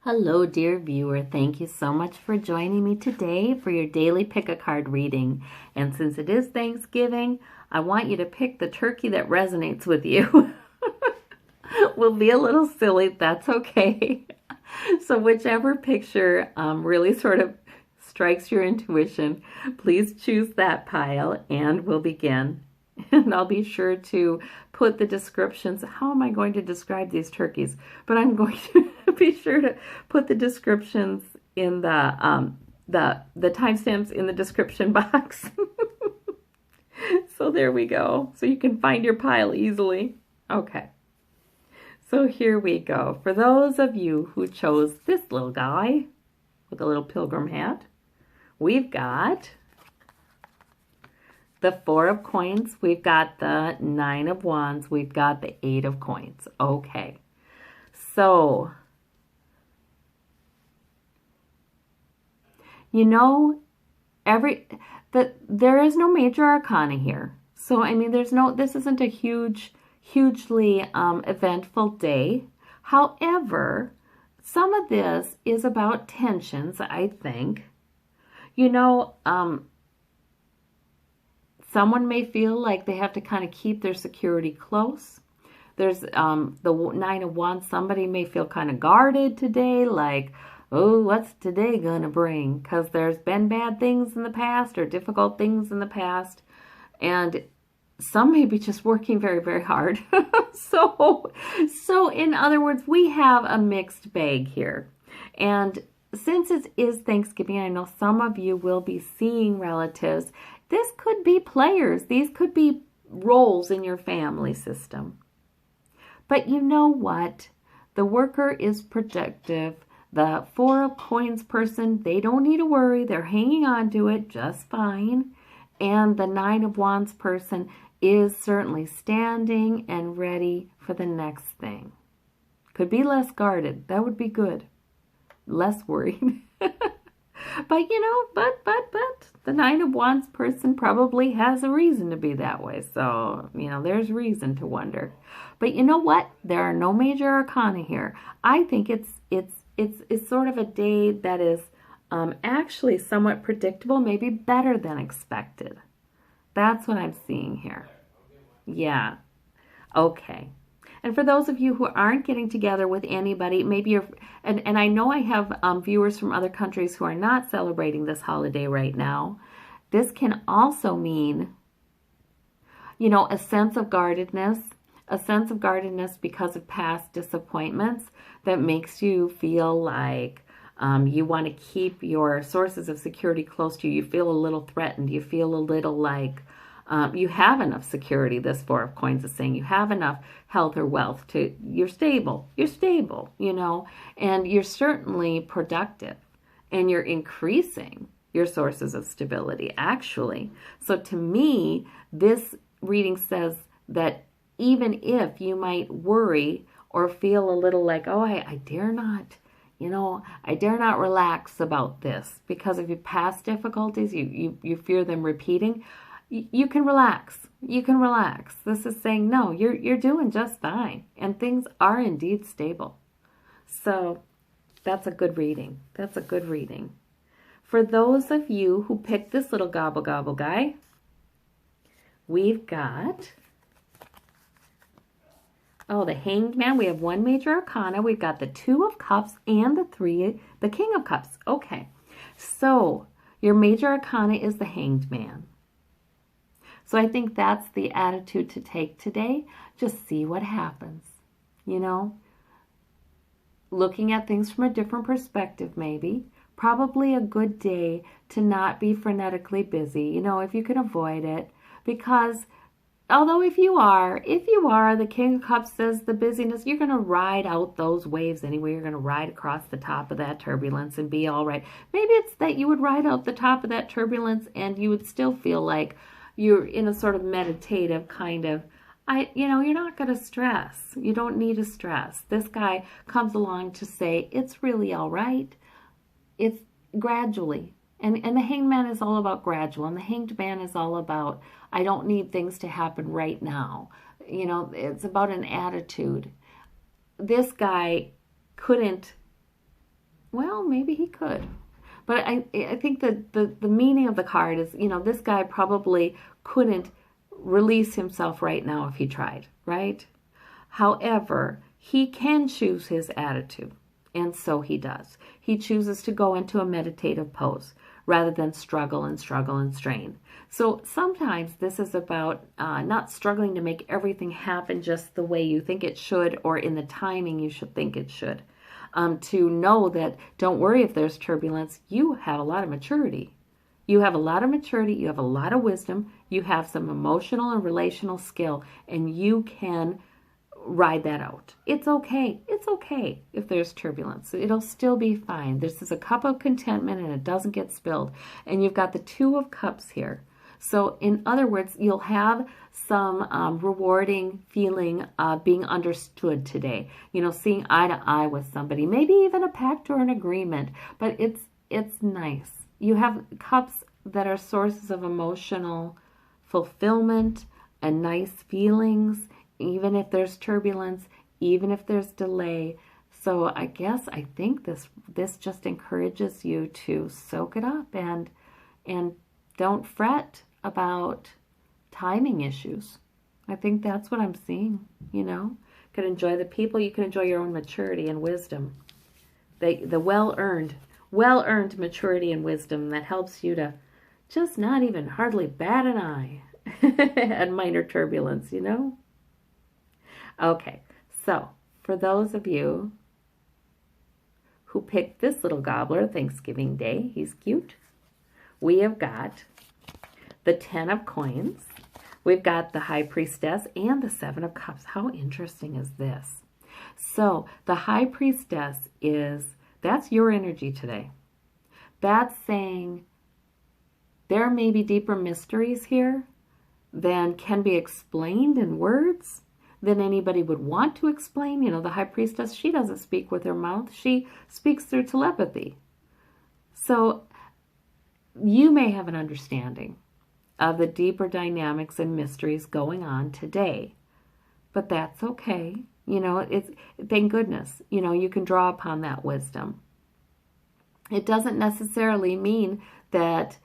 Hello, dear viewer. Thank you so much for joining me today for your daily pick-a-card reading. And since it is Thanksgiving, I want you to pick the turkey that resonates with you. Will be a little silly, that's okay. So whichever picture really sort of strikes your intuition, please choose that pile and we'll begin. And I'll be sure to put the descriptions. How am I going to describe these turkeys? But I'm going to be sure to put the descriptions in the timestamps in the description box. So there we go. So you can find your pile easily. Okay. So here we go. For those of you who chose this little guy with a little pilgrim hat, we've got the 4 of coins, we've got the 9 of wands, we've got the 8 of coins. Okay, so, you know, there is no major arcana here. So, I mean, this isn't a hugely eventful day. However, some of this is about tensions, I think. You know, someone may feel like they have to kind of keep their security close. There's the 9 of wands. Somebody may feel kind of guarded today, like, oh, what's today going to bring? Because there's been bad things in the past or difficult things in the past. And some may be just working very, very hard. So in other words, we have a mixed bag here. And since it is Thanksgiving, I know some of you will be seeing relatives. This could be players. These could be roles in your family system. But you know what? The worker is productive. The 4 of coins person, they don't need to worry. They're hanging on to it just fine. And the 9 of wands person is certainly standing and ready for the next thing. Could be less guarded. That would be good. Less worried. But, you know, but the 9 of wands person probably has a reason to be that way. So, you know, there's reason to wonder. But you know what? There are no major arcana here. I think it's sort of a day that is actually somewhat predictable, maybe better than expected. That's what I'm seeing here. Yeah. Okay. And for those of you who aren't getting together with anybody, maybe you're, and I know I have viewers from other countries who are not celebrating this holiday right now. This can also mean, you know, a sense of guardedness because of past disappointments that makes you feel like you want to keep your sources of security close to you. You feel a little threatened. You feel a little like you have enough security. This 4 of coins is saying you have enough health or wealth to, you're stable, you know, and you're certainly productive and you're increasing your sources of stability, actually. So to me, this reading says that even if you might worry or feel a little like, oh, I dare not, you know, I dare not relax about this because of your past difficulties, you fear them repeating, you can relax. You can relax. This is saying, no, you're doing just fine. And things are indeed stable. So that's a good reading. That's a good reading. For those of you who picked this little gobble gobble guy, we've got, oh, the Hanged Man. We have 1 major arcana. We've got the 2 of cups and the King of cups. Okay. So your major arcana is the Hanged Man. So I think that's the attitude to take today. Just see what happens, you know. Looking at things from a different perspective maybe. Probably a good day to not be frenetically busy, you know, if you can avoid it. Because although if you are, the King of Cups says the busyness, you're going to ride out those waves anyway. You're going to ride across the top of that turbulence and be all right. Maybe it's that you would ride out the top of that turbulence and you would still feel like you're in a sort of meditative kind of, you know, you're not going to stress. You don't need to stress. This guy comes along to say, it's really all right. It's gradually. And the Hanged Man is all about gradual. And the Hanged Man is all about, I don't need things to happen right now. You know, it's about an attitude. This guy couldn't Well, maybe he could. But I think that the meaning of the card is, this guy probably couldn't release himself right now if he tried, right? However, he can choose his attitude, and so he does. He chooses to go into a meditative pose rather than struggle and struggle and strain. So sometimes this is about not struggling to make everything happen just the way you think it should or in the timing you should think it should. To know that, don't worry if there's turbulence, you have a lot of maturity. You have a lot of maturity, you have a lot of wisdom, you have some emotional and relational skill, and you can ride that out. It's okay. It's okay if there's turbulence. It'll still be fine. This is a cup of contentment and it doesn't get spilled. And you've got the Two of Cups here. So in other words, you'll have some rewarding feeling of being understood today. Seeing eye to eye with somebody, maybe even a pact or an agreement, but it's nice. You have cups that are sources of emotional fulfillment and nice feelings, even if there's turbulence, even if there's delay. So I think this just encourages you to soak it up and don't fret about timing issues. I think that's what I'm seeing, You can enjoy the people, you can enjoy your own maturity and wisdom. The well-earned maturity and wisdom that helps you to just not even hardly bat an eye at minor turbulence, Okay, so for those of you who picked this little gobbler Thanksgiving Day, he's cute, we have got the 10 of Coins, we've got the High Priestess, and the 7 of Cups. How interesting is this? So the High Priestess that's your energy today. That's saying there may be deeper mysteries here than can be explained in words, than anybody would want to explain. The High Priestess, she doesn't speak with her mouth. She speaks through telepathy. So you may have an understanding of the deeper dynamics and mysteries going on today, but that's okay. Thank goodness, you can draw upon that wisdom. It doesn't necessarily mean that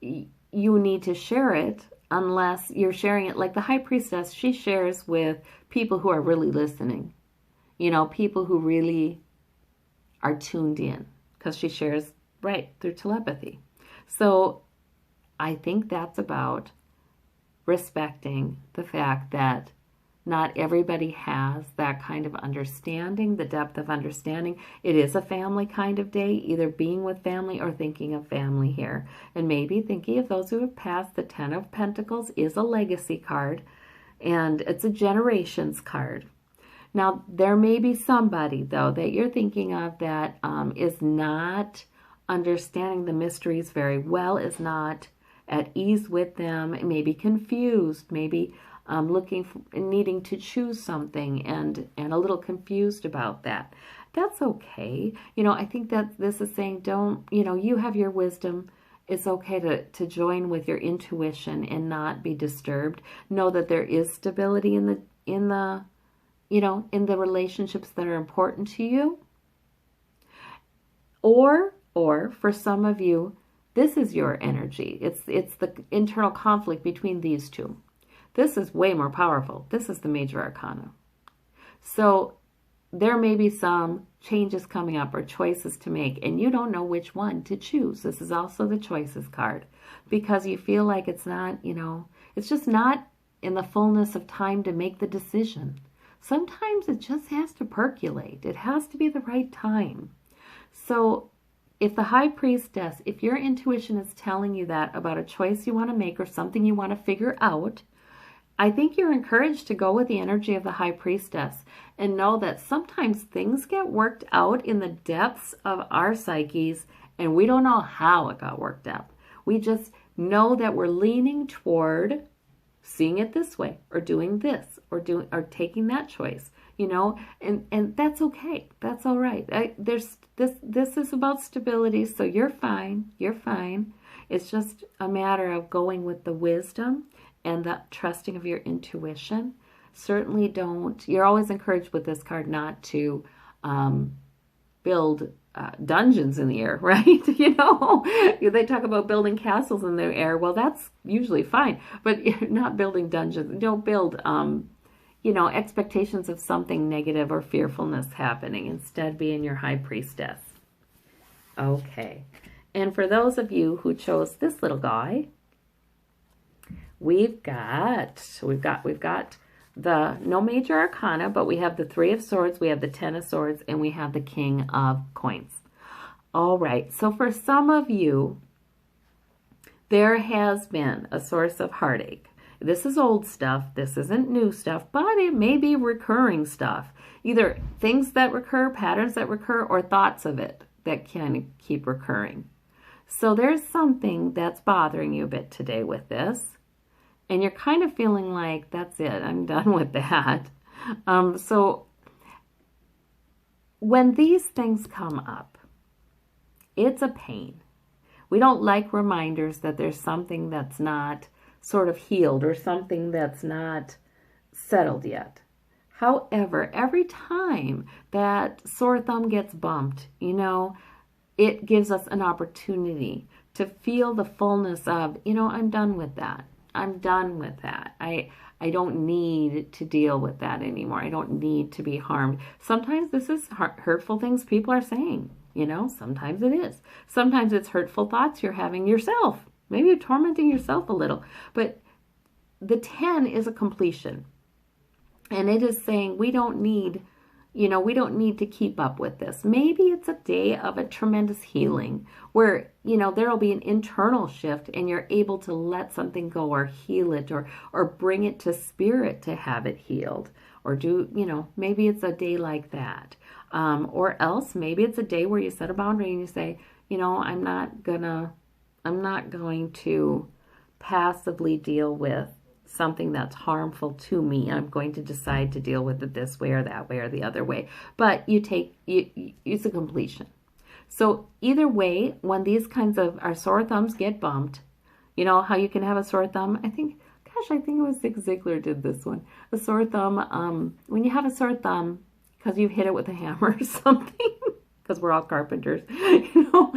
you need to share it unless you're sharing it like the High Priestess. She shares with people who are really listening, people who really are tuned in, because she shares right through telepathy. So I think that's about respecting the fact that not everybody has that kind of understanding, the depth of understanding. It is a family kind of day, either being with family or thinking of family here. And maybe thinking of those who have passed. The 10 of Pentacles is a legacy card, and it's a generations card. Now, there may be somebody, though, that you're thinking of that is not understanding the mysteries very well, is not at ease with them, maybe confused, maybe needing to choose something and a little confused about that. That's okay. I think that this is saying you have your wisdom. It's okay to join with your intuition and not be disturbed. Know that there is stability in the relationships that are important to you. Or for some of you, this is your energy. It's the internal conflict between these two. This is way more powerful. This is the major arcana. So there may be some changes coming up or choices to make, and you don't know which one to choose. This is also the choices card, because you feel like it's not, it's just not in the fullness of time to make the decision. Sometimes it just has to percolate. It has to be the right time. So if the High Priestess, if your intuition is telling you that about a choice you want to make or something you want to figure out, I think you're encouraged to go with the energy of the High Priestess and know that sometimes things get worked out in the depths of our psyches, and we don't know how it got worked out. We just know that we're leaning toward seeing it this way, or doing this, or taking that choice, and that's okay. That's all right. This is about stability, so you're fine. You're fine. It's just a matter of going with the wisdom and the trusting of your intuition. Certainly you're always encouraged with this card not to build dungeons in the air, right? You know, they talk about building castles in the air. Well, that's usually fine, but you're not building dungeons. Don't build, you know, expectations of something negative or fearfulness happening. Instead, be in your high priestess. Okay. And for those of you who chose this little guy, we've got the no major arcana, but we have the 3 of swords, we have the 10 of swords, and we have the king of coins. All right, so for some of you, there has been a source of heartache. This is old stuff, this isn't new stuff, but it may be recurring stuff. Either things that recur, patterns that recur, or thoughts of it that can keep recurring. So there's something that's bothering you a bit today with this. And you're kind of feeling like, that's it, I'm done with that. So when these things come up, it's a pain. We don't like reminders that there's something that's not sort of healed or something that's not settled yet. However, every time that sore thumb gets bumped, you know, it gives us an opportunity to feel the fullness of, you know, I'm done with that. I'm done with that. I don't need to deal with that anymore. I don't need to be harmed. Sometimes this is hurtful things people are saying, you know, sometimes it is. Sometimes it's hurtful thoughts you're having yourself. Maybe you're tormenting yourself a little. But the 10 is a completion. And it is saying we don't need, you know, we don't need to keep up with this. Maybe it's a day of a tremendous healing where, you know, there will be an internal shift and you're able to let something go or heal it or bring it to spirit to have it healed. Or do, you know, maybe it's a day like that. Or else maybe it's a day where you set a boundary and you say, you know, I'm not going to passively deal with something that's harmful to me. I'm going to decide to deal with it this way or that way or the other way. But it's a completion. So either way, when these kinds of our sore thumbs get bumped, you know how you can have a sore thumb? I think it was Zig Ziglar did this one. A sore thumb, when you have a sore thumb, because you hit it with a hammer or something, because we're all carpenters, you know,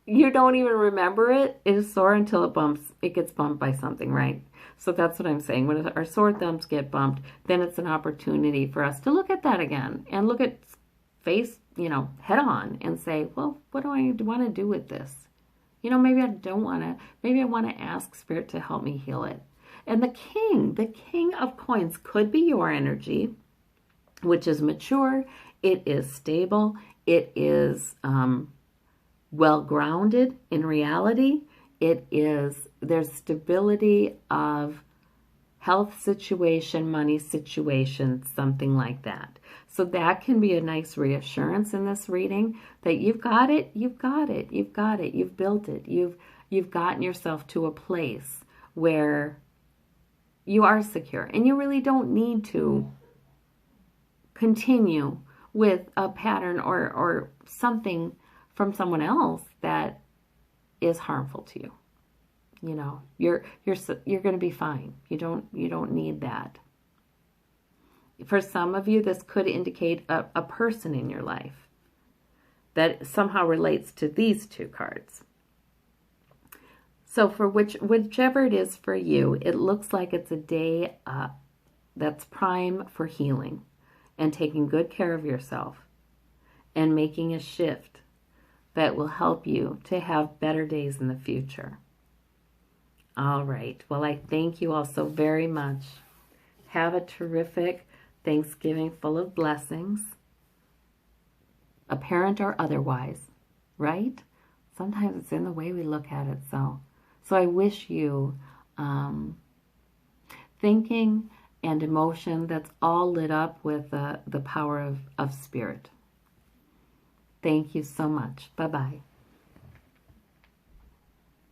you don't even remember it. It is sore until it gets bumped by something, right? So that's what I'm saying. When our sore thumbs get bumped, then it's an opportunity for us to look at that again and look at face, you know, head on and say, well, what do I want to do with this? You know, maybe I don't want to, maybe I want to ask Spirit to help me heal it. And the king of coins could be your energy, which is mature, it is stable, it is well-grounded in reality. There's stability of health situation, money situation, something like that. So that can be a nice reassurance in this reading that you've got it, you've got it, you've got it, you've built it, you've gotten yourself to a place where you are secure and you really don't need to continue with a pattern or something from someone else that is harmful to you. You know, you're going to be fine. You don't need that. For some of you, this could indicate a person in your life that somehow relates to these two cards. So for whichever it is for you, it looks like it's a day that's prime for healing and taking good care of yourself and making a shift that will help you to have better days in the future. All right. Well, I thank you all so very much. Have a terrific Thanksgiving full of blessings, apparent or otherwise, right? Sometimes it's in the way we look at it. So I wish you thinking and emotion that's all lit up with the power of spirit. Thank you so much. Bye-bye.